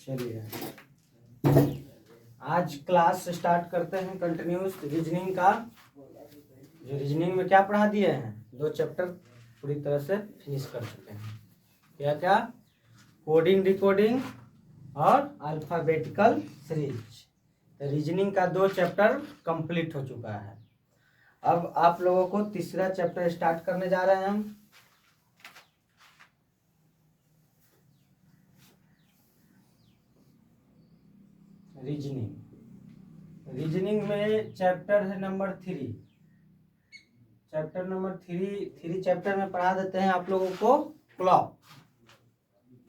चलिए आज class start करते हैं कंटिन्यूस रीजनिंग का। जो रीजनिंग में क्या पढ़ा दिए हैं, 2 चैप्टर पूरी तरह से फिनिश कर चुके हैं। क्या क्या? कोडिंग, डिकोडिंग और अल्फाबेटिकल सीरीज। तो रीजनिंग का 2 चैप्टर कंप्लीट हो चुका है। अब आप लोगों को तीसरा चैप्टर स्टार्ट करने जा रहे हैं हम। रीजनिंग में चैप्टर है नंबर 3। चैप्टर नंबर 3 चैप्टर में पढ़ा देते हैं आप लोगों को क्लॉक।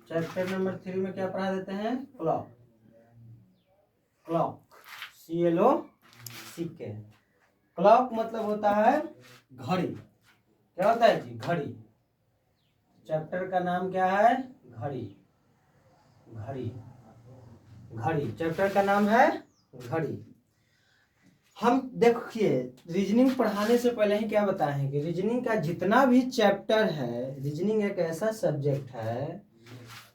चैप्टर नंबर 3 में क्या पढ़ा देते हैं? क्लॉक। CLOCK। क्लॉक मतलब होता है घड़ी। क्या होता है जी? घड़ी। चैप्टर का नाम क्या है? घड़ी। चैप्टर का नाम है घड़ी। हम देखिए, रीजनिंग पढ़ाने से पहले ही क्या बताए हैं कि रीजनिंग का जितना भी चैप्टर है, रीजनिंग एक ऐसा सब्जेक्ट है,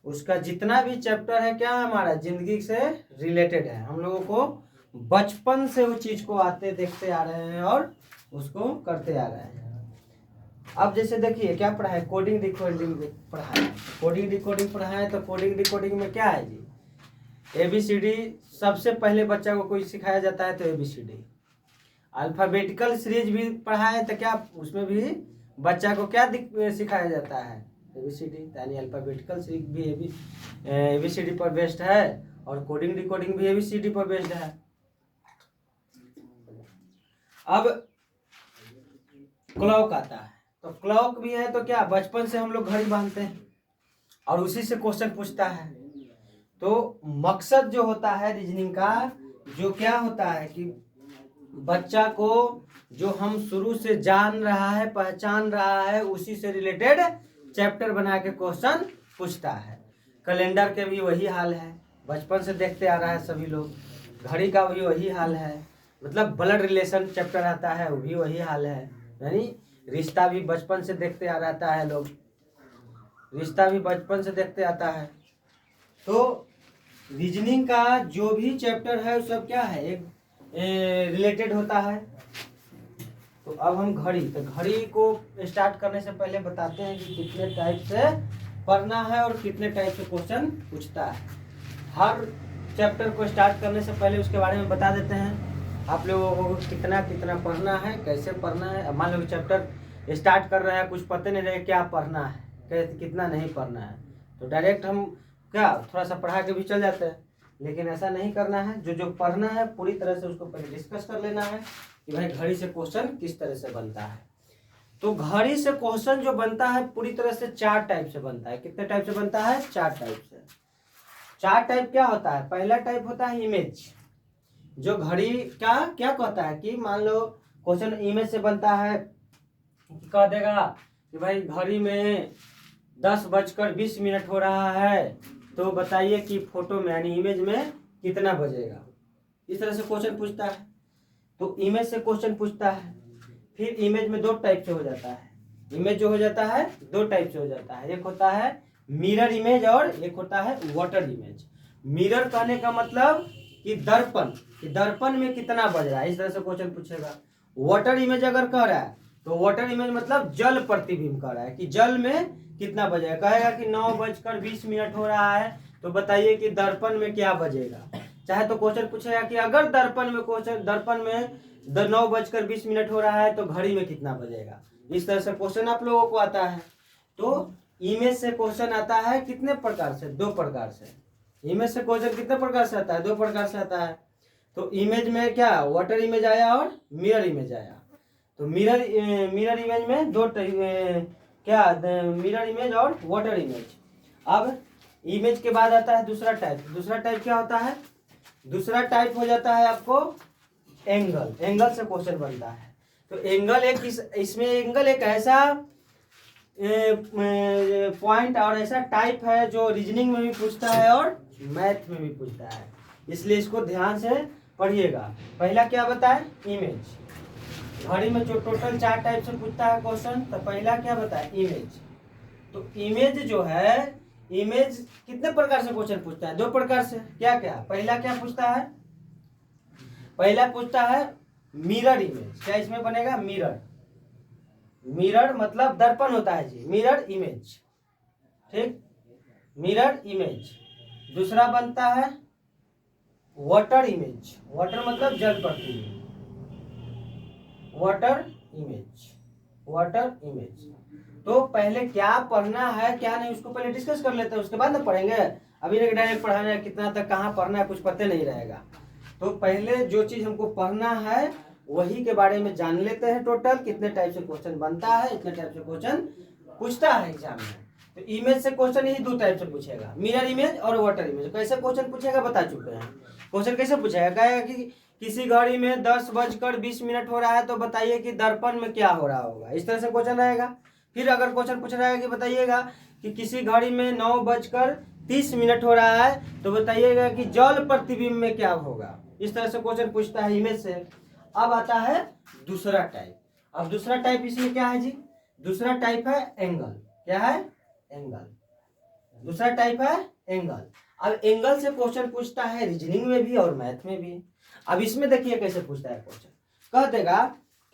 उसका जितना भी चैप्टर है क्या हमारा जिंदगी से रिलेटेड है। हम लोगों को बचपन से उस चीज को आते देखते आ रहे हैं और उसको करते आ रहे हैं। अब जैसे देखिए क्या पढ़ा है? कोडिंग डिकोडिंग पढ़ा है। कोडिंग डिकोडिंग पढ़ा है। तो कोडिंग डिकोडिंग में क्या है जी? ABCD सबसे पहले बच्चा को कोई सिखाया जाता है तो ABCD। अल्फाबेटिकल सीरीज भी पढ़ा है तो क्या उसमें भी बच्चा को क्या सिखाया जाता है? ABCD। यानी अल्फाबेटिकल सीरीज भी ABCD पर बेस्ड है और कोडिंग डिकोडिंग भी ABCD पर बेस्ड है। अब क्लॉक आता है। तो क्लॉक भी है तो क्या बचपन से हम लोग घड़ी बांधते हैं और उसी से क्वेश्चन पूछता है। तो मकसद जो होता है रीजनिंग का, जो क्या होता है कि बच्चा को जो हम शुरू से जान रहा है, पहचान रहा है, उसी से रिलेटेड चैप्टर बना के क्वेश्चन पूछता है। कैलेंडर के भी वही हाल है, बचपन से देखते आ रहा है सभी लोग। घड़ी का भी वही हाल है, मतलब ब्लड रिलेशन चैप्टर आता है वो भी वही हाल है। यानी रिश्ता भी बचपन से देखते आ रहता है लोग, रिश्ता भी बचपन से देखते आता है। तो रीजनिंग का जो भी चैप्टर है सब क्या है, एक रिलेटेड होता है। तो अब हम घड़ी को स्टार्ट करने से पहले बताते हैं कि कितने टाइप से पढ़ना है और कितने टाइप से क्वेश्चन पूछता है। हर चैप्टर को स्टार्ट करने से पहले उसके बारे में बता देते हैं आप लोगों को कितना पढ़ना है, कैसे पढ़ना है। मान लो चैप्टर स्टार्ट कर रहे हैं, कुछ पता नहीं रहे क्या पढ़ना है, कितना नहीं पढ़ना है, तो डायरेक्ट हम क्या थोड़ा सा पढ़ा के भी चल जाते हैं। लेकिन ऐसा नहीं करना है। जो पढ़ना है पूरी तरह से उसको पहले डिस्कस कर लेना है कि भाई घड़ी से क्वेश्चन किस तरह से बनता है। तो घड़ी से क्वेश्चन जो बनता है पूरी तरह से 4 टाइप से बनता है। कितने टाइप से बनता है? 4 टाइप से। 4 टाइप क्या होता है? पहला टाइप होता है इमेज। जो घड़ी का क्या कहता है कि मान लो क्वेश्चन इमेज से बनता है, कह देगा कि भाई घड़ी में 10:20 हो रहा है, तो बताइए कि फोटो में यानी इमेज में कितना बजेगा। इस तरह से क्वेश्चन पूछता है। तो इमेज से क्वेश्चन पूछता है। फिर इमेज में 2 टाइप से हो जाता है। इमेज जो हो जाता है 2 टाइप से हो जाता है। एक होता है मिरर इमेज और एक होता है वाटर इमेज। मिरर कहने का मतलब कि दर्पण में कितना बज रहा है, इस तरह से क्वेश्चन पूछेगा। वाटर इमेज अगर कह रहा है तो वाटर इमेज मतलब जल प्रतिबिंब कर रहा है कि जल में कितना बजेगा। कहेगा कि 9:20 हो रहा है, तो बताइए कि दर्पण में क्या बजेगा। चाहे तो क्वेश्चन पूछेगा कि अगर दर्पण में 9:20 हो रहा है तो घड़ी में कितना बजेगा। इस तरह से क्वेश्चन आप लोगों को आता है। तो इमेज से क्वेश्चन आता है कितने प्रकार से? 2 प्रकार से। इमेज से क्वेश्चन कितने प्रकार से आता है? 2 प्रकार से आता है। तो इमेज में क्या वाटर इमेज आया और मिरर इमेज आया। तो मिरर इमेज में 2 क्या मिरर इमेज और वाटर इमेज। अब इमेज के बाद आता है दूसरा टाइप। दूसरा टाइप क्या होता है? दूसरा टाइप हो जाता है आपको एंगल से क्वेश्चन बनता है। तो एंगल एक ऐसा पॉइंट और ऐसा टाइप है जो रीजनिंग में भी पूछता है और मैथ में भी पूछता है, इसलिए इसको ध्यान से पढ़िएगा। पहला क्या बताए? इमेज। घड़ी में जो टोटल 4 टाइप से पूछता है क्वेश्चन, तो पहला क्या बताए? इमेज। तो इमेज जो है इमेज कितने प्रकार से क्वेश्चन पूछता है? 2 प्रकार से। क्या क्या? पहला क्या पूछता है? पहला पूछता है मिरर इमेज। क्या इसमें बनेगा? मिरर। मिरर मतलब दर्पण होता है जी, मिरर इमेज, ठीक, मिरर इमेज। दूसरा बनता है वाटर इमेज। वाटर मतलब जल प्रतिबिंब, वाटर इमेज, वाटर इमेज। तो पहले क्या पढ़ना है क्या नहीं उसको पहले डिस्कस कर लेते हैं, उसके बाद ना पढ़ेंगे। अभी डायरेक्ट पढ़ाना है, कितना तक कहाँ पढ़ना है कुछ पता नहीं रहेगा। तो पहले जो चीज हमको पढ़ना है वही के बारे में जान लेते हैं। टोटल कितने टाइप से क्वेश्चन बनता है, इतने टाइप से क्वेश्चन पूछता है एग्जाम में। तो इमेज से क्वेश्चन ही 2 टाइप से पूछेगा, मिरर इमेज और वाटर इमेज। कैसे क्वेश्चन पूछेगा बता चुके हैं। क्वेश्चन कैसे पूछेगा? कहेगा कि किसी घड़ी में 10:20 हो रहा है तो बताइए कि दर्पण में क्या हो रहा होगा। इस तरह से क्वेश्चन रहेगा। फिर अगर क्वेश्चन पूछ रहा है कि बताइएगा कि किसी घड़ी में 9:30 हो रहा है तो बताइएगा कि जल प्रतिबिंब में क्या होगा। इस तरह से क्वेश्चन पूछता है इमेज से। अब आता है दूसरा टाइप। अब दूसरा टाइप इसमें क्या है जी? दूसरा टाइप है एंगल। क्या है? एंगल। दूसरा टाइप है एंगल। अब एंगल से क्वेश्चन पूछता है रीजनिंग में भी और मैथ में भी। अब इसमें देखिए कैसे पूछता है क्वेश्चन। कह देगा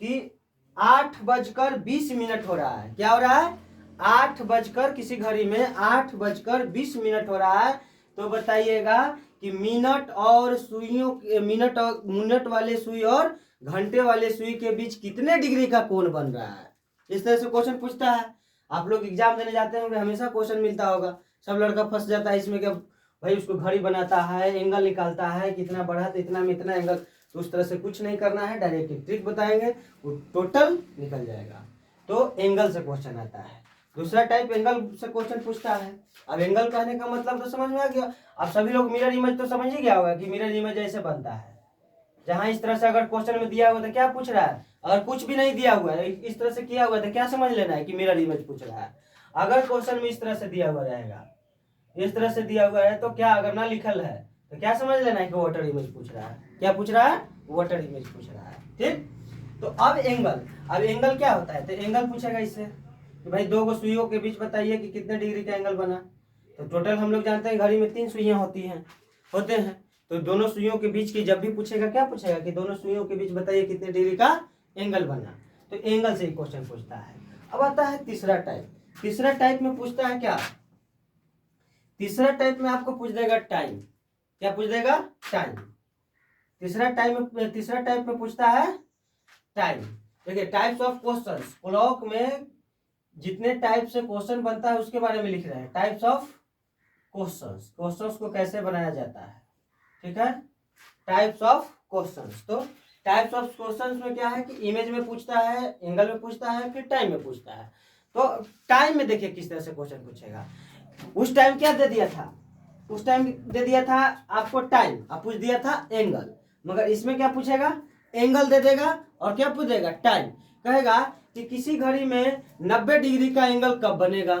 कि 8:20 हो रहा है। क्या हो रहा है? 8 बजकर, किसी घड़ी में 8:20 हो रहा है तो बताइएगा कि मिनट वाले सुई और घंटे वाले सुई के बीच कितने डिग्री का कोण बन रहा है। इस तरह से क्वेश्चन पूछता है। आप लोग एग्जाम देने जाते होंगे, हमेशा क्वेश्चन मिलता होगा। सब लड़का फंस जाता है इसमें कि भाई उसको घड़ी बनाता है, एंगल निकालता है, कितना बढ़ा तो इतना में इतना एंगल। तो उस तरह से कुछ नहीं करना है, डायरेक्ट एक ट्रिक बताएंगे, वो टोटल निकल जाएगा। तो एंगल से क्वेश्चन आता है। दूसरा टाइप एंगल से क्वेश्चन पूछता है। अब एंगल कहने का मतलब तो समझ में आ गया। अब सभी लोग मिरर इमेज तो समझ ही गया होगा कि मिरर इमेज ऐसे बनता है। जहां इस तरह से अगर क्वेश्चन में दिया हुआ तो क्या पूछ रहा है, अगर कुछ भी नहीं दिया हुआ है, इस तरह से किया हुआ है तो क्या समझ लेना है कि मिरर इमेज पूछ रहा है। अगर क्वेश्चन में इस तरह से दिया हुआ रहेगा, इस तरह से दिया हुआ है तो क्या, अगर ना लिखल है तो क्या समझ लेना है कि वाटर इमेज पूछ रहा है। क्या पूछ रहा है? वाटर इमेज पूछ रहा है, ठीक। तो अब एंगल, अब एंगल क्या होता है? तो एंगल पूछेगा इससे कि भाई 2 सुइयों के बीच बताइए कि कितने डिग्री का एंगल बना। तो टोटल हम लोग जानते हैं घड़ी में 3 सुइयां होते हैं। तो दोनों सुइयों के बीच की जब भी पूछेगा, क्या पूछेगा कि दोनों सुइयों के बीच बताइए कितने डिग्री का एंगल बना। तो एंगल से ही क्वेश्चन पूछता है। अब आता है तीसरा टाइप। तीसरा टाइप में पूछता है क्या? तीसरा टाइप में आपको पूछ देगा टाइम। क्या पूछ देगा? टाइम। तीसरा टाइप में पूछता है टाइम। देखिए टाइप्स ऑफ क्वेश्चंस, क्लॉक में जितने टाइप से क्वेश्चन बनता है उसके बारे में लिख रहे हैं। टाइप्स ऑफ क्वेश्चंस, क्वेश्चंस को कैसे बनाया जाता है, ठीक है। Types of questions. तो टाइप्स ऑफ क्वेश्चंस में क्या है कि इमेज में पूछता है, एंगल में पूछता है, फिर टाइम में पूछता है। तो टाइम में देखिए किस तरह से क्वेश्चन पूछेगा। उस टाइम क्या दे दिया था? उस टाइम दे दिया था आपको टाइम, अब पूछ दिया था एंगल। मगर इसमें क्या पूछेगा? एंगल दे देगा और क्या पूछेगा? टाइम। कहेगा कि किसी घड़ी में 90 डिग्री का एंगल कब बनेगा,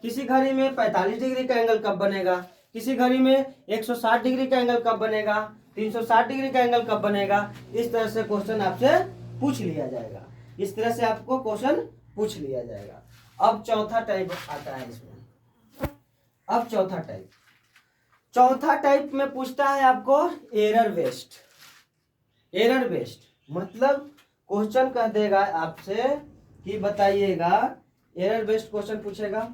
किसी घड़ी में 45 डिग्री का एंगल कब बनेगा, किसी घड़ी में 160 डिग्री का एंगल कब बनेगा, 360 डिग्री का एंगल कब बनेगा। इस तरह से क्वेश्चन आपसे पूछ लिया जाएगा। इस तरह से आपको क्वेश्चन पूछ लिया जाएगा। अब चौथा टाइप आता है इसमें। अब चौथा टाइप में पूछता है आपको एरर बेस्ड। एरर बेस्ड मतलब क्वेश्चन कह देगा आपसे कि बताइएगा, एरर बेस्ड क्वेश्चन पूछेगा।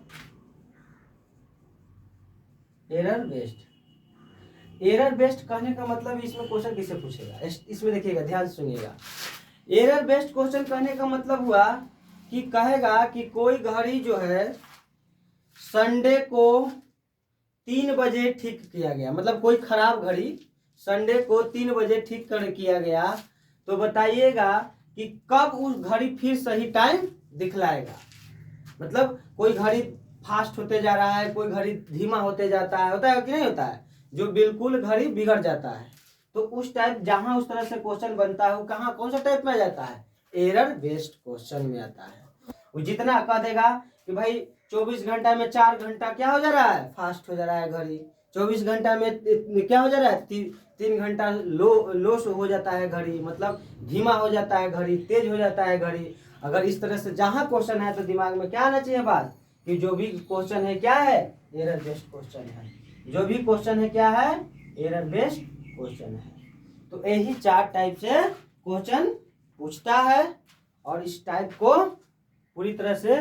एरर बेस्ड कहने का मतलब इसमें क्वेश्चन किसे पूछेगा, इसमें देखिएगा, ध्यान सुनिएगा। एरर बेस्ड क्वेश्चन कहने का मतलब हुआ कि कहेगा कि कोई घड़ी जो है संडे को 3 बजे ठीक किया गया, मतलब कोई खराब घड़ी संडे को 3 बजे ठीक कर किया गया, तो बताइएगा कि कब उस घड़ी फिर सही टाइम दिखलाएगा। मतलब कोई घड़ी फास्ट होते जा रहा है, कोई घड़ी धीमा होते जाता है, होता है कि नहीं होता है, जो बिल्कुल घड़ी बिगड़ जाता है। तो उस टाइप जहां उस तरह से क्वेश्चन बनता है वो कहाँ, कौन सा टाइप में आ जाता है? एरर बेस्ड क्वेश्चन में आता है। वो जितना कह देगा कि भाई 24 घंटा में 4 घंटा क्या हो जा रहा है, फास्ट हो जा रहा है घड़ी। 24 घंटा में क्या हो जा रहा है, 3 घंटा लो हो जाता है घड़ी, मतलब धीमा हो जाता है घड़ी, तेज हो जाता है घड़ी। अगर इस तरह से जहां क्वेश्चन है तो दिमाग में क्या आना चाहिए बात कि जो भी क्वेश्चन है क्या है, एरर बेस्ड क्वेश्चन है। जो भी क्वेश्चन है क्या है, एरर बेस्ड क्वेश्चन है। तो यही 4 टाइप से क्वेश्चन पूछता है और इस टाइप को पूरी तरह से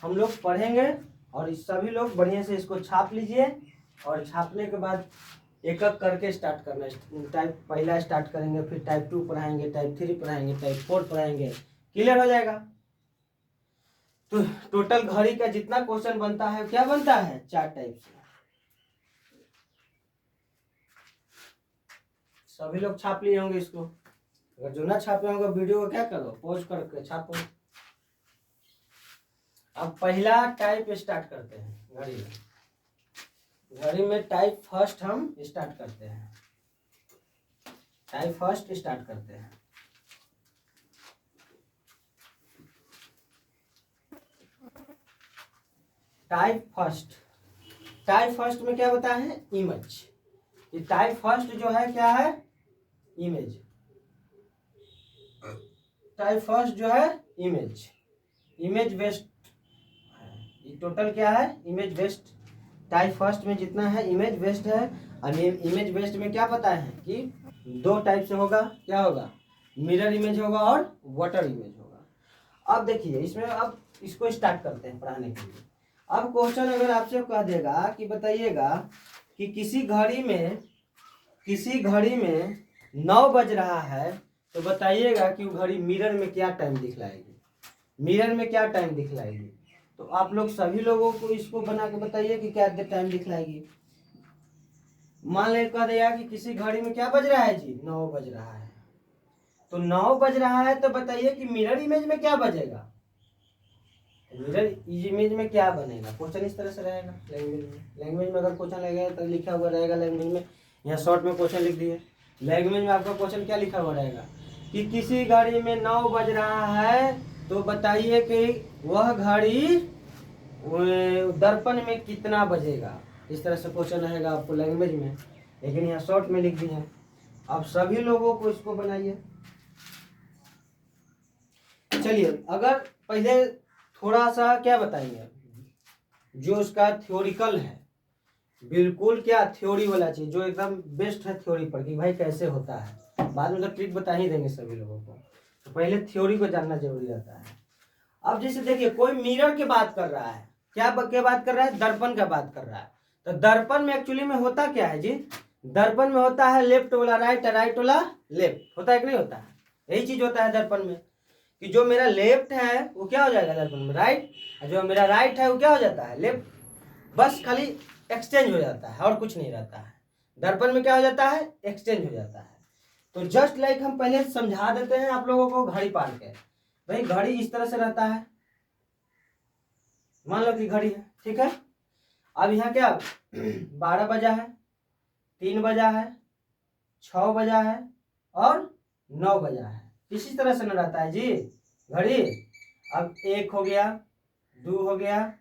हम लोग पढ़ेंगे और इस सभी लोग बढ़िया से इसको छाप लीजिए और छापने के बाद एक एक करके स्टार्ट करना। टाइप पहला स्टार्ट करेंगे, फिर टाइप 2 पढ़ाएंगे, टाइप 3 पढ़ाएंगे, टाइप 4 पढ़ाएंगे, क्लियर हो जाएगा। तो टोटल घड़ी का जितना क्वेश्चन बनता है क्या बनता है, 4 टाइप से। सभी लोग छाप लिए होंगे इसको। अगर जो ना छापे होंगे वीडियो को क्या करो, पॉज करके छापो। अब पहला टाइप स्टार्ट करते हैं घड़ी में। घड़ी में टाइप फर्स्ट हम स्टार्ट करते हैं। टाइप फर्स्ट स्टार्ट करते हैं। टाइप फर्स्ट में क्या होता है, इमेज। ये टाइप फर्स्ट जो है क्या है, इमेज। टाइप फर्स्ट जो है इमेज बेस्ड। ये टोटल क्या है, इमेज बेस्ड। टाइप फर्स्ट में जितना है इमेज बेस्ड है। और इमेज बेस्ड में क्या पता है कि 2 टाइप से होगा, क्या होगा, मिरर इमेज होगा और वाटर इमेज होगा। अब देखिए इसमें, अब इसको स्टार्ट करते हैं पढ़ाने के लिए। अब क्वेश्चन अगर आपसे कह देगा कि बताइएगा कि किसी घड़ी में 9 बज रहा है, तो बताइएगा कि वो घड़ी मिरर में क्या टाइम दिखलाएगी, मिरर में क्या टाइम दिखलाएगी। तो आप लोग सभी लोगों को इसको बना के बताइए कि क्या टाइम दिखलाएगी। मान ले कह दिया कि किसी घड़ी में क्या बज रहा है जी, 9 बज रहा है। तो 9 बज रहा है तो बताइए कि मिरर इमेज में क्या बजेगा, मिरर इमेज में क्या बनेगा। क्वेश्चन इस तरह से रहेगा। लैंग्वेज में अगर क्वेश्चन लगेगा तो लिखा हुआ रहेगा लैंग्वेज में, यहाँ शॉर्ट में क्वेश्चन लिख दिए। लैंग्वेज में आपका क्वेश्चन क्या लिखा हुआ रहेगा कि किसी घड़ी में 9 बज रहा है, तो बताइए कि वह घड़ी दर्पण में कितना बजेगा। इस तरह से क्वेश्चन रहेगा आपको लैंग्वेज में, लेकिन यहाँ शॉर्ट में लिख दिए। अब सभी लोगों को इसको बनाइए। चलिए अगर पहले थोड़ा सा क्या बताइए, जो उसका थ्योरिकल है, बिल्कुल क्या थ्योरी वाला चीज, जो एकदम बेस्ट है थ्योरी पर कि भाई कैसे होता है। बाद में तो ट्रिक बता ही देंगे सभी लोगों को, तो पहले थ्योरी को जानना जरूरी रहता है। अब जैसे देखिए कोई मिरर की बात कर रहा है, क्या बात कर रहा है, दर्पण का बात कर रहा है। तो दर्पण में एक्चुअली में होता क्या है जी, दर्पण में होता है लेफ्ट वाला राइट, राइट वाला लेफ्ट, होता है कि नहीं होता है। यही चीज होता है दर्पण में कि जो मेरा लेफ्ट है वो क्या हो जाएगा दर्पण में राइट, और जो मेरा राइट है वो क्या हो जाता है लेफ्ट। बस खाली एक्सचेंज हो जाता है और कुछ नहीं रहता है। दर्पण में क्या हो जाता है, एक्सचेंज हो जाता है। तो जस्ट लाइक हम पहले समझा देते हैं आप लोगों को घड़ी पार के। भाई घड़ी इस तरह से रहता है, मान लो कि घड़ी है, ठीक है। अब यहाँ क्या 12 बजा है, 3 बजा है, 6 बजा है और 9 बजा है। इसी तरह से न रहता है जी घड़ी। अब 1 हो गया, 2 हो गया,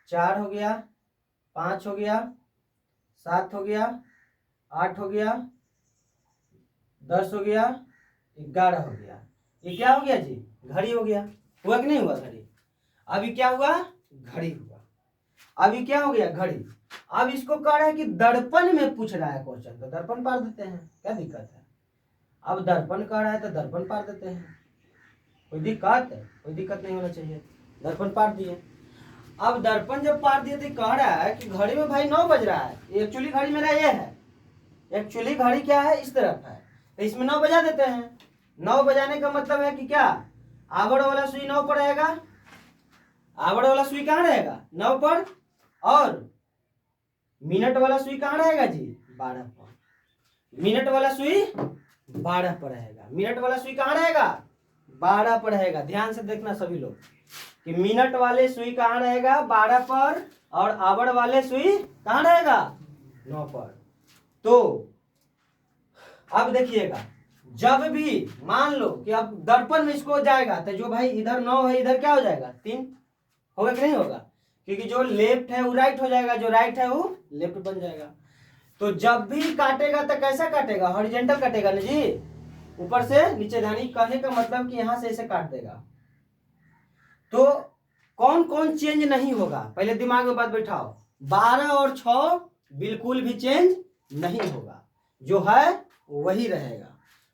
4 हो गया, 5 हो गया, 7 हो गया, 8 हो गया, 10 हो गया, 11 हो गया। ये क्या हो गया जी, घड़ी हो गया। हुआ कि नहीं हुआ घड़ी। अभी क्या हुआ, घड़ी हुआ। अभी क्या हो गया, घड़ी। अब इसको कह रहा है कि दर्पण में पूछ रहा है क्वेश्चन, तो दर्पण पार देते हैं, क्या दिक्कत है। अब दर्पण कह रहा है तो दर्पण पार देते हैं, कोई दिक्कत है, कोई दिक्कत नहीं होना चाहिए। दर्पण पार दिए। अब दर्पण जब पार दिए तो कह रहा है कि घड़ी में भाई 9 बज रहा है। एक्चुअली घड़ी मेरा ये है, एक्चुअली घड़ी क्या है इस तरफ है, तो इसमें 9 बजा देते हैं। 9 बजाने का मतलब है कि क्या, आवर वाला सुई 9 पर रहेगा। आवर वाला सुई कहाँ रहेगा, 9 पर। और मिनट वाला सुई कहाँ रहेगा जी, 12 पर। मिनट वाला सुई 12 पर रहेगा। मिनट वाला सुई कहाँ रहेगा, 12 पर रहेगा। ध्यान से देखना सभी लोग कि मिनट वाले सुई कहाँ रहेगा, 12 पर। और आवर वाले सुई कहाँ रहेगा, 9 पर। तो अब देखिएगा, जब भी मान लो कि अब दर्पण में इसको जाएगा, तो जो भाई इधर 9 है, इधर क्या हो जाएगा 3, होगा कि नहीं होगा, क्योंकि जो लेफ्ट है वो राइट हो जाएगा, जो राइट है वो लेफ्ट बन जाएगा। तो जब भी काटेगा तो कैसा काटेगा, हॉरिजॉन्टल काटेगा ना जी, ऊपर से नीचे। धानी कहने का मतलब कि यहां से ऐसे काट देगा। तो कौन कौन चेंज नहीं होगा, पहले दिमाग में बात बैठाओ। 12 और 6 बिल्कुल भी चेंज नहीं होगा, जो है वही रहेगा।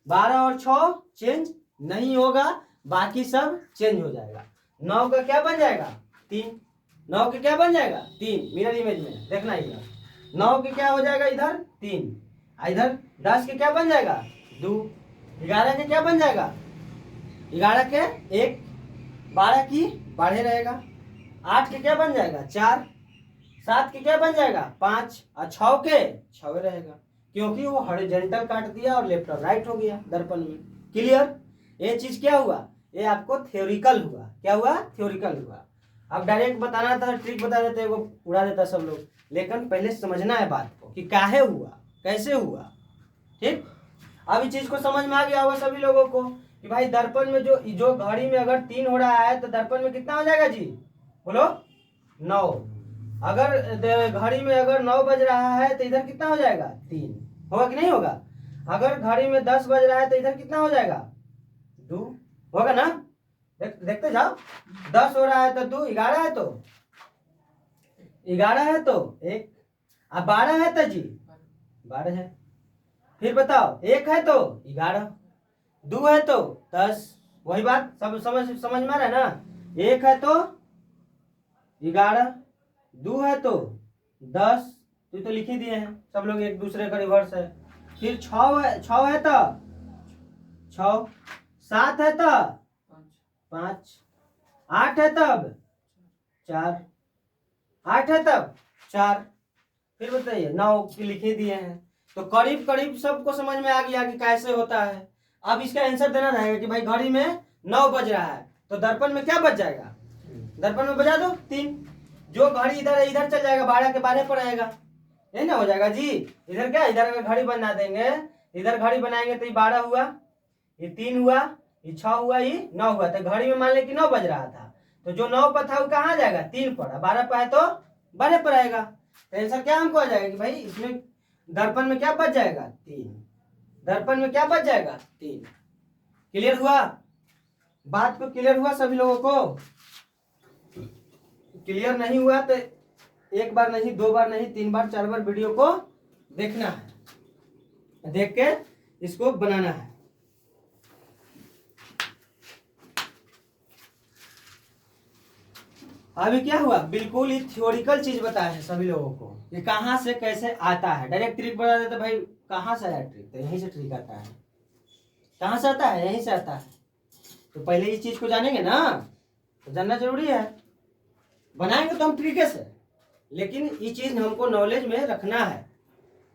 12 और 6 चेंज नहीं होगा, बाकी सब चेंज हो जाएगा। 9 का क्या बन जाएगा 3, 9 के क्या बन जाएगा 3, मिरर इमेज में देखना इधर 9 के क्या हो जाएगा इधर 3, इधर 10 के क्या बन जाएगा 2, 11 के क्या बन जाएगा 11 के 1, 12 की 12 रहेगा, 8 के क्या बन जाएगा 4, 7 के क्या बन जाएगा 5 और 6 के 6 रहेगा, क्योंकि वो हॉरिजॉन्टल काट दिया और लेफ्ट और राइट हो गया दर्पण में। क्लियर? ये चीज क्या हुआ, ये आपको थ्योरिकल हुआ। क्या हुआ? थ्योरिकल हुआ। अब डायरेक्ट बताना था, ट्रिक बता देते वो उड़ा देता सब लोग, लेकिन पहले समझना है बात को कि काहे हुआ, कैसे हुआ। ठीक, अब इस चीज को समझ में आ गया होगा सभी लोगों को कि भाई दर्पण में जो घड़ी में अगर 3 हो रहा है तो दर्पण में कितना हो जाएगा जी, बोलो 9। अगर घड़ी में अगर 9 बज रहा है तो इधर कितना हो जाएगा 3, होगा कि नहीं होगा? अगर घड़ी में 10 बज रहा है तो इधर कितना हो जाएगा 2, होगा ना? देखते जाओ, 10 हो रहा है तो 2, 11 है तो 11 है तो 1, अब 12 है तो जी 12 है। फिर बताओ 1 है तो 11, 2 है तो 10, वही बात सब समझ में आ रहा है ना? 1 है तो 11, 2 है तो 10, तो लिख ही दिए हैं सब लोग, एक दूसरे का रिवर्स है। फिर 6 है तो 6, 7 है तो 5, 8 है तब 4, 8 है तब 4। फिर बताइए 9 की लिखे दिए हैं, तो करीब करीब सबको समझ में आ गया कि कैसे होता है। अब इसका आंसर देना रहेगा कि भाई घड़ी में 9 बज रहा है तो दर्पण में क्या बज जाएगा, दर्पण में बजा दो 3, जो घड़ी इधर है इधर चल जाएगा, 12 के 12 पर आएगा, यही ना हो जाएगा जी। इधर क्या, इधर अगर घड़ी बना देंगे, इधर घड़ी बनाएंगे तो ये 12 हुआ, ये 3 हुआ, ये 6 हुआ, ये 9 हुआ, तो घड़ी में मान ले कि 9 बज रहा था, तो जो 9 पर था वो कहाँ जाएगा 3 पर, 12 पर है तो 12 पर आएगा। तो आंसर क्या हमको आ जाएगा कि भाई इसमें दर्पण में क्या बच जाएगा 3, दर्पण में क्या बच जाएगा 3। क्लियर हुआ? बात को क्लियर हुआ सभी लोगों को? क्लियर नहीं हुआ तो एक बार नहीं, 2 बार नहीं, 3 बार 4 बार वीडियो को देखना है, देख के इसको बनाना है। अभी क्या हुआ, बिल्कुल ही थ्योरिकल चीज बताया है सभी लोगों को, ये कहाँ से कैसे आता है। डायरेक्ट ट्रिक बता देते भाई, कहाँ से आया ट्रिक, तो यहीं से ट्रिक आता है। कहाँ से आता है? यहीं से आता है। तो पहले इस चीज को जानेंगे ना, तो जानना जरूरी है। बनाएंगे तो हम तरीके से, लेकिन ये चीज हमको नॉलेज में रखना है।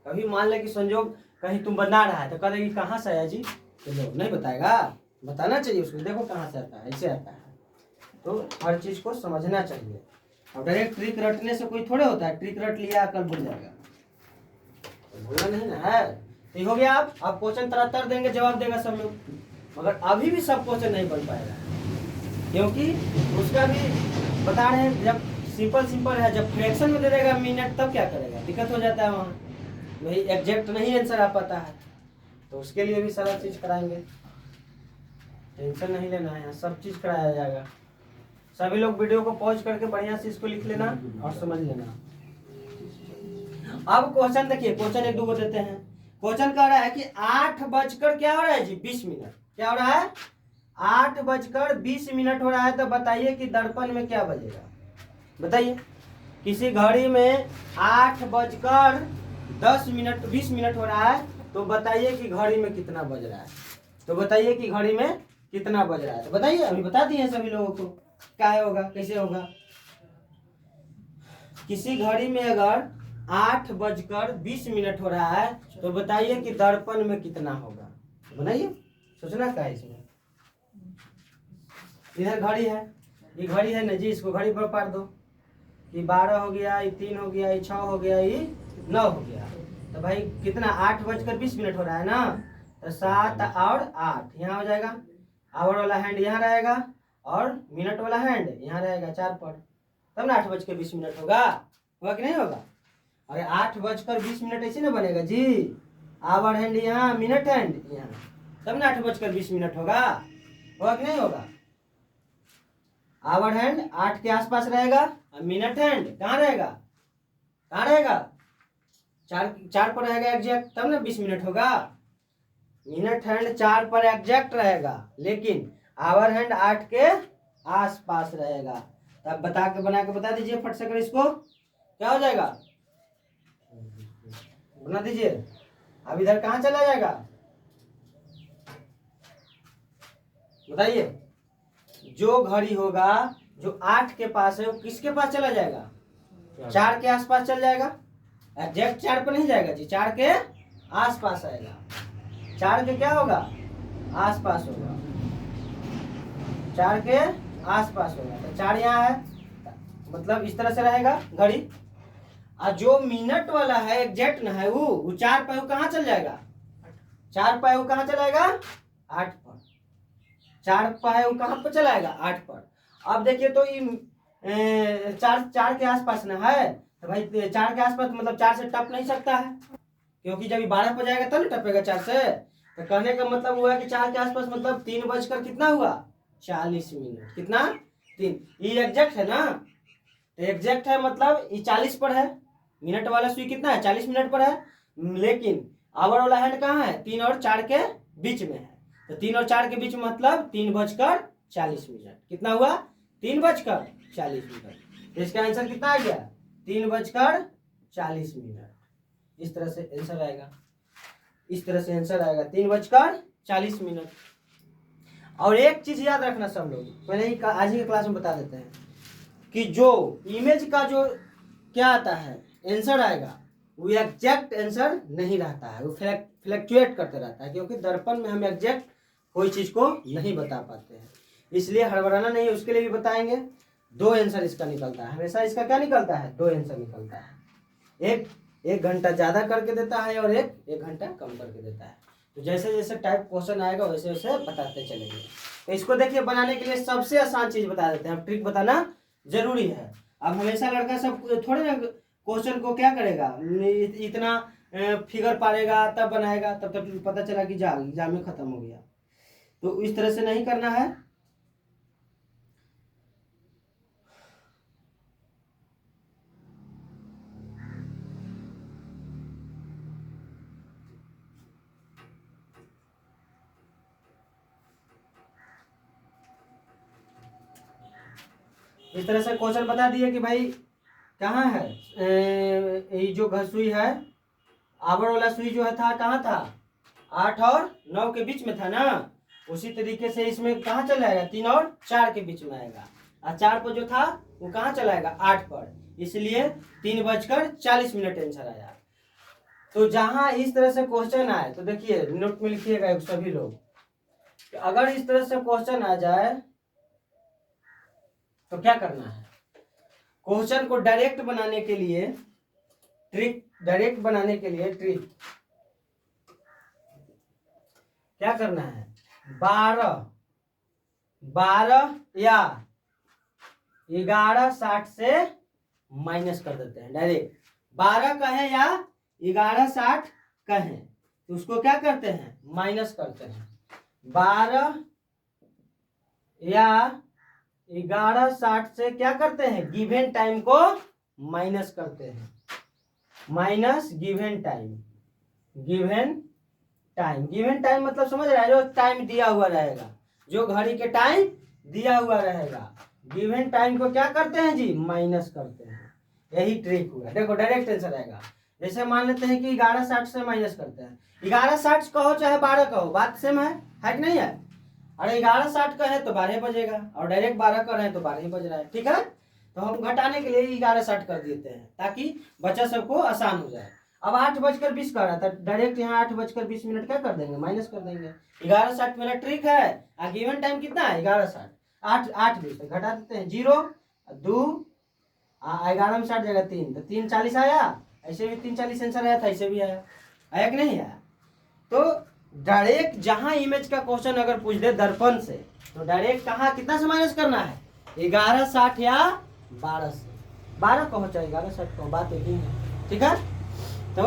कभी मान ले कि संजोग कहीं तुम बना रहा है तो कह देगी कहाँ से आया जी, तो नहीं बताएगा, बताना चाहिए उसको, देखो कहाँ से आता है, ऐसे आता है। तो हर चीज को समझना चाहिए। अब डायरेक्ट ट्रिक रटने से कोई थोड़े होता है, ट्रिक रट लिया कल भूल जाएगा, तो भूलना नहीं ना है। तो हो गया, आप क्वेश्चन तरह देंगे, जवाब देगा सब लोग, मगर अभी भी सब क्वेश्चन नहीं बन पाएगा, क्योंकि उसका भी बता रहे हैं। जब सिंपल है, जब फ्रैक्शन में दे देगा मिनट तब क्या करेगा, दिक्कत हो जाता है वहाँ, वही एग्जैक्ट नहीं आंसर आ पाता है। तो उसके लिए भी सारा चीज कराएंगे, टेंशन नहीं लेना है, सब चीज कराया जाएगा। सभी लोग वीडियो को पॉज करके बढ़िया से इसको लिख लेना और समझ लेना। अब क्वेश्चन देखिए, क्वेश्चन 1 2 को देते हैं। क्वेश्चन कह रहा है कि 8 बजकर क्या हो रहा है जी 20 मिनट, क्या हो रहा है 8 बजकर 20 मिनट हो रहा है, तो बताइए कि दर्पण में क्या बजेगा। बताइए, किसी घड़ी में 8 बजकर 10 मिनट 20 मिनट हो रहा है, तो बताइए कि घड़ी में कितना बज रहा है, तो बताइए कि घड़ी में कितना बज रहा है, तो बताइए। अभी बता दिए सभी लोगों को क्या होगा, कैसे होगा। किसी घड़ी में अगर 8 बजकर 20 मिनट हो रहा है, तो बताइए कि दर्पण में कितना होगा, बनाइए। सोचना क्या है इसमें, इधर घड़ी है, ये घड़ी है ना जी, इसको घड़ी पर पार दो कि 12 हो गया, ये 3 हो गया, ये 6 हो गया, ये 9 हो गया, तो भाई कितना 8 बजकर 20 मिनट हो रहा है ना, तो 7 और 8 यहाँ हो जाएगा, आवर वाला हैंड यहाँ रहेगा और मिनट वाला हैंड यहाँ रहेगा 4 पर, तब ना 8 बजकर 20 मिनट होगा कि नहीं होगा। अरे 8 बजकर 20 मिनट ऐसे ना बनेगा जी, आवर हैंड यहाँ, मिनट हैंड यहाँ, तब ना 8 बजकर 20 मिनट होगा कि नहीं होगा। आवर हैंड 8 के आसपास रहेगा और मिनट हैंड कहाँ रहेगा कहाँ रहेगा, 4 पर रहेगा एग्जैक्ट, तब ना 20 मिनट होगा। मिनट हैंड 4 पर एग्जैक्ट रहेगा, लेकिन आवर हैंड 8 के आसपास रहेगा। तब बना के बता दीजिए फट से कर, इसको क्या हो जाएगा, बना दीजिए। अब इधर कहाँ चला जाएगा बताइए। जो घड़ी होगा जो 8 के पास है वो किसके पास चला जाएगा, 4 के आसपास चल जाएगा। एग्जैक्ट 4 पर नहीं जाएगा जी, 4 के आसपास आएगा। 4 के क्या होगा, आसपास होगा, 4 के आसपास होगा। तो 4 यहाँ है, मतलब इस तरह से रहेगा घड़ी। और जो मिनट वाला है एग्जैक्ट ना है वो 4 पर कहाँ चल जाएगा, 4 पर कहाँ चलाएगा, 8 पर। 4 पर कहाँ पर चलाएगा, 8 पर। अब देखिए तो ये 4 के आसपास ना है, तो भाई 4 के आसपास मतलब 4 से टप नहीं सकता है, क्योंकि जब 12 पर जाएगा तब ना टपेगा 4 से। तो कहने का मतलब हुआ कि 4 के आसपास मतलब 3 बजकर कितना हुआ, 40 मिनट। कितना, 3। ये एग्जैक्ट है ना, तो एग्जैक्ट है मतलब ये 40 पर है। मिनट वाला सुई कितना है, 40 मिनट पर है, लेकिन आवर वाला हैंड कहाँ है, 3 और 4 के बीच में है। तो 3 और 4 के बीच मतलब 3:40 मिनट। कितना हुआ, 3:40 मिनट। इसका आंसर कितना आ गया, 3:40 मिनट। इस तरह से आंसर आएगा, इस तरह से आंसर आएगा 3:40 मिनट। और एक चीज याद रखना सब लोग, पहले ही आज ही के क्लास में बता देते हैं कि जो इमेज का जो क्या आता है आंसर आएगा वो एग्जैक्ट आंसर नहीं रहता है, वो फ्लैक्चुएट करते रहता है, क्योंकि दर्पण में हम एग्जैक्ट कोई चीज को नहीं बता पाते हैं। इसलिए हड़बड़ाना नहीं है, उसके लिए भी बताएंगे। 2 आंसर इसका निकलता है हमेशा। इसका क्या निकलता है, 2 आंसर निकलता है। एक घंटा ज्यादा करके देता है और एक घंटा कम करके देता है। तो जैसे जैसे टाइप क्वेश्चन आएगा वैसे वैसे बताते चलेंगे। तो इसको देखिए बनाने के लिए सबसे आसान चीज बता देते हैं, अब ट्रिक बताना जरूरी है। अब हमेशा लड़का सब थोड़े ना क्वेश्चन को क्या करेगा, इतना फिगर पालेगा तब बनाएगा, तब तक पता चला कि एग्जाम में खत्म हो गया। तो इस तरह से नहीं करना है। इस तरह से क्वेश्चन बता दिए कि भाई कहाँ है ये जो घसुई है, आवर वाला सुई जो है था कहाँ था, 8 और 9 के बीच में था ना। उसी तरीके से इसमें कहाँ चला आएगा, 3 और 4 के बीच में आएगा। और 4 पर जो था वो कहाँ चला आएगा, 8 पर, इसलिए 3:40 मिनट आंसर आया। तो जहां इस तरह से क्वेश्चन आए तो देखिए नोट में लिखिएगा सभी लोग, अगर इस तरह से क्वेश्चन आ जाए तो क्या करना है। क्वेश्चन को डायरेक्ट बनाने के लिए ट्रिक, डायरेक्ट बनाने के लिए ट्रिक क्या करना है, 12 या 11:60 से माइनस कर देते हैं डायरेक्ट। 12 कहें या 11:60 कहें तो उसको क्या करते हैं, माइनस करते हैं। 12 या 11:60 से क्या करते हैं, गिवन टाइम को माइनस करते हैं। Minus given time, given time मतलब समझ रहा है, जो टाइम दिया हुआ रहेगा, जो घड़ी के टाइम दिया हुआ रहेगा, गिवन टाइम को क्या करते हैं जी, माइनस करते हैं। यही ट्रिक हुआ। देखो डायरेक्ट आंसर आएगा। जैसे मान लेते हैं कि 11:60 से माइनस करते हैं, 11:60 कहो चाहे 12 कहो, बात सेम है कि नहीं है। अरे 11:60 का है तो 12 बजेगा, और डायरेक्ट 12 कर रहे हैं तो 12 ही बज रहा है, ठीक है। तो हम घटाने के लिए 11:60 कर देते हैं ताकि बच्चा सबको आसान हो जाए। अब 8:20 कर रहा था, डायरेक्ट यहाँ 8:20 क्या कर देंगे, माइनस कर देंगे। 11:60 मेरा ट्रिक है। और गिवन टाइम कितना है, 11:60, 8:20 घटा देते हैं, 0 2 11 में 60 जाएगा 3, तो 3:40 आया। ऐसे भी 3:40 आंसर आया था, ऐसे भी आया कि नहीं आया। तो डायरेक्ट जहां इमेज का क्वेश्चन अगर पूछ दे दर्पण से, तो डायरेक्ट कहाँ कितना से माइनस करना है, 11:60 या 12 से। 12 कहो चाहे 11:60 कहो, बात एक ही है, ठीक है। तो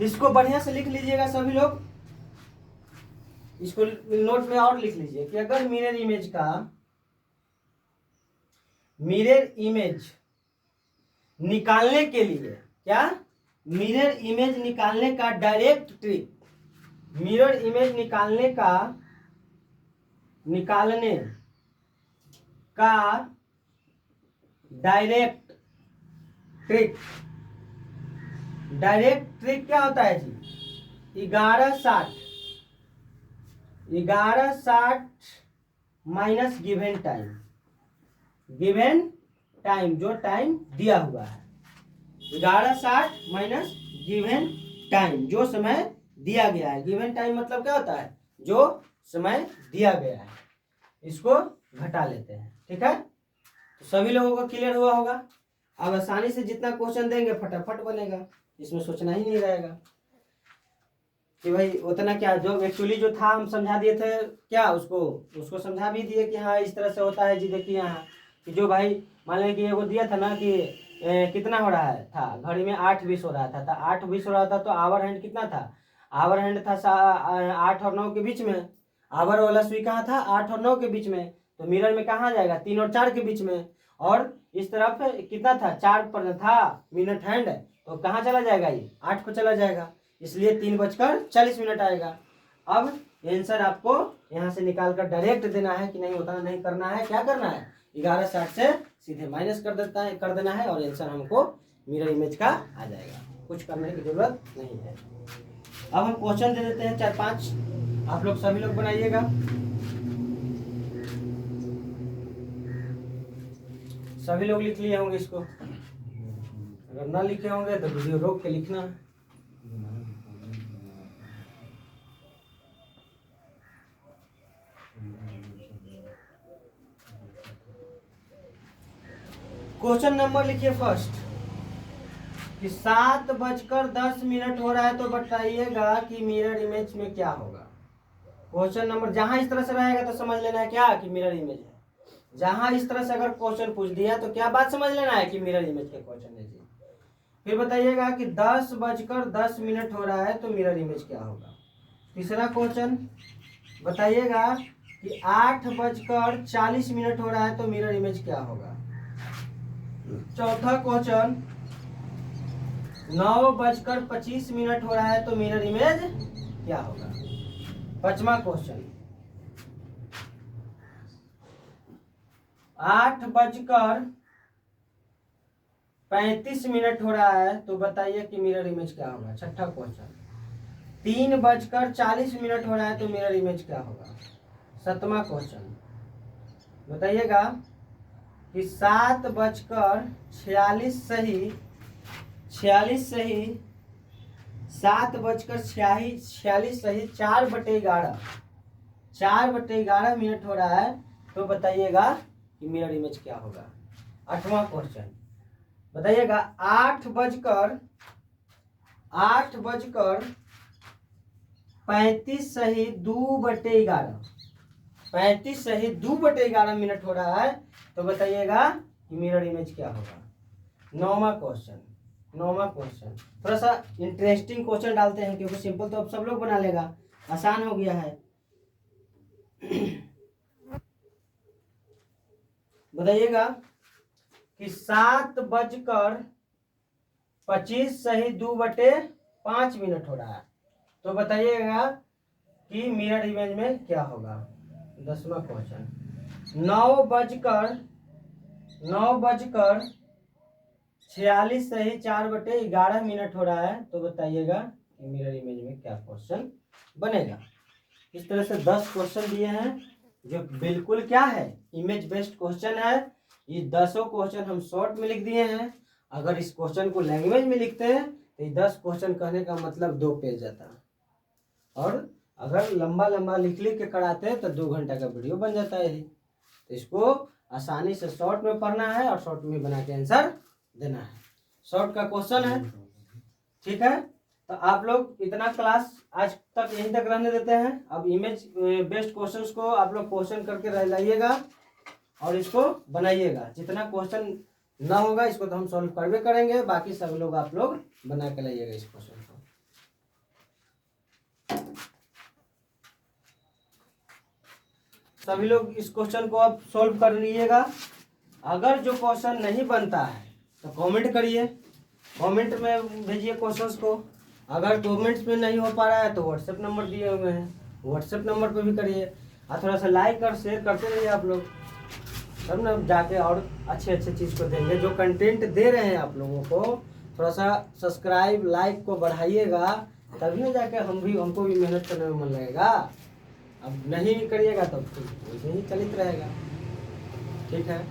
इसको बढ़िया से लिख लीजिएगा सभी लोग। इसको नोट में और लिख लीजिए कि अगर मिरर इमेज निकालने के लिए, क्या, मिरर इमेज निकालने का डायरेक्ट ट्रिक, मिरर इमेज निकालने का डायरेक्ट ट्रिक, डायरेक्ट ट्रिक क्या होता है जी, 1160 माइनस गिवन टाइम जो टाइम दिया हुआ है, 1160 माइनस गिवन टाइम जो समय दिया गया है। गिवन टाइम मतलब क्या होता है, जो समय दिया गया है, इसको घटा लेते हैं। ठीक है, तो सभी लोगों को क्लियर हुआ होगा। अब आसानी से जितना क्वेश्चन देंगे फटाफट बनेगा, इसमें सोचना ही नहीं रहेगा कि भाई उतना क्या, जो एक्चुअली जो था हम समझा दिए थे, क्या उसको समझा भी दिए कि हाँ इस तरह से होता है जी। देखिए यहाँ कि जो भाई मान लें कि वो दिया था ना कि कितना हो रहा है था, घड़ी में 8:20 हो रहा था, 8:20 हो रहा था, तो आवर हैंड कितना था, आवर हैंड था 8 और 9 के बीच में, आवर वाला सुई कहाँ था, 8 और 9 के बीच में, तो मिरर में कहाँ जाएगा, 3 और 4 के बीच में, और इस तरफ कितना था, 4 पर था मिनट हैंड, तो कहाँ चला जाएगा, ये 8 को चला जाएगा, इसलिए 3:40 आएगा। अब आंसर आपको यहाँ से निकाल कर डायरेक्ट देना है कि नहीं, उतना नहीं करना है, क्या करना है, 1160 से सीधे माइनस कर देना है और आंसर हमको मिरर इमेज का आ जाएगा, कुछ करने की जरूरत नहीं है। अब हम क्वेश्चन दे देते हैं 4-5, आप लोग सभी लोग बनाइएगा। सभी लोग लिख लिए होंगे इसको, अगर ना लिखे होंगे तो वीडियो रोक के लिखना। क्वेश्चन नंबर लिखिए फर्स्ट कि 7:10 हो रहा है, तो बताइएगा कि मिरर इमेज में क्या होगा। क्वेश्चन नंबर जहां इस तरह से रहेगा तो समझ लेना है क्या कि मिरर इमेज है, जहां इस तरह से अगर क्वेश्चन पूछ दिया तो क्या बात समझ लेना है कि मिरर इमेज के क्वेश्चन है जी। फिर बताइएगा कि 10:10 हो रहा है तो मिरर इमेज क्या होगा। तीसरा क्वेश्चन बताइएगा कि 8:40 हो रहा है तो मिरर इमेज क्या होगा। चौथा क्वेश्चन 9:25 हो रहा है तो मिरर इमेज क्या होगा। पांचवा क्वेश्चन 8:35 हो रहा है तो बताइए कि मिरर इमेज क्या होगा। छठा क्वेश्चन 3:40 हो रहा है तो मिरर इमेज क्या होगा। सातवां क्वेश्चन बताइएगा कि 7:46 सही 46 सही 7:46 सही 4/11 हो रहा है तो बताइएगा कि मिरर इमेज क्या होगा। आठवां क्वेश्चन बताइएगा 8:35 सही 2/11 35 सही 2/11 हो रहा है तो बताइएगा कि मिरर इमेज क्या होगा। नौवां क्वेश्चन थोड़ा सा इंटरेस्टिंग क्वेश्चन डालते हैं क्योंकि सिंपल तो अब सब लोग बना लेगा, आसान हो गया है। बताइएगा कि 7:25 सही 2/5 हो रहा है तो बताइएगा कि मिरर इमेज में क्या होगा। 10वां क्वेश्चन 9:46 सही 4/11 हो रहा है तो बताइएगा कि मिरर इमेज में क्या क्वेश्चन बनेगा। इस तरह से 10 क्वेश्चन दिए हैं जो बिल्कुल क्या है, इमेज बेस्ड क्वेश्चन है। ये 10 क्वेश्चन हम शॉर्ट में लिख दिए हैं। अगर इस क्वेश्चन को लैंग्वेज में लिखते हैं तो 10 क्वेश्चन कहने का मतलब 2 पेज जाता, और अगर लंबा लंबा लिख के कराते हैं तो 2 घंटा का वीडियो बन जाता है। तो इसको आसानी से शॉर्ट में पढ़ना है और शॉर्ट में बना के आंसर देना है। शॉर्ट का क्वेश्चन है, ठीक है। तो आप लोग इतना क्लास आज तक यहीं तक रहने देते हैं। अब इमेज बेस्ड क्वेश्चंस को आप लोग क्वेश्चन करके लाइएगा और इसको बनाइएगा। जितना क्वेश्चन ना होगा इसको तो हम सॉल्व करवे करेंगे, बाकी सब लोग आप लोग बना के लाइएगा इस क्वेश्चन को। सभी लोग इस क्वेश्चन को आप सॉल्व कर लीजिएगा। अगर जो क्वेश्चन नहीं बनता है तो कमेंट करिए, कमेंट में भेजिए क्वेश्चंस को। अगर कमेंट्स में नहीं हो पा रहा है तो व्हाट्सएप नंबर दिए हुए हैं, व्हाट्सएप नंबर पे भी करिए। और थोड़ा सा लाइक और शेयर करते रहिए आप लोग, तब ना जाके और अच्छे चीज़ को देंगे। जो कंटेंट दे रहे हैं आप लोगों को, थोड़ा सा सब्सक्राइब लाइक को बढ़ाइएगा, तभी ना जाके हमको भी मेहनत करने में मन लगेगा। अब नहीं करिएगा तो फिर वैसे ही चलित रहेगा। ठीक है।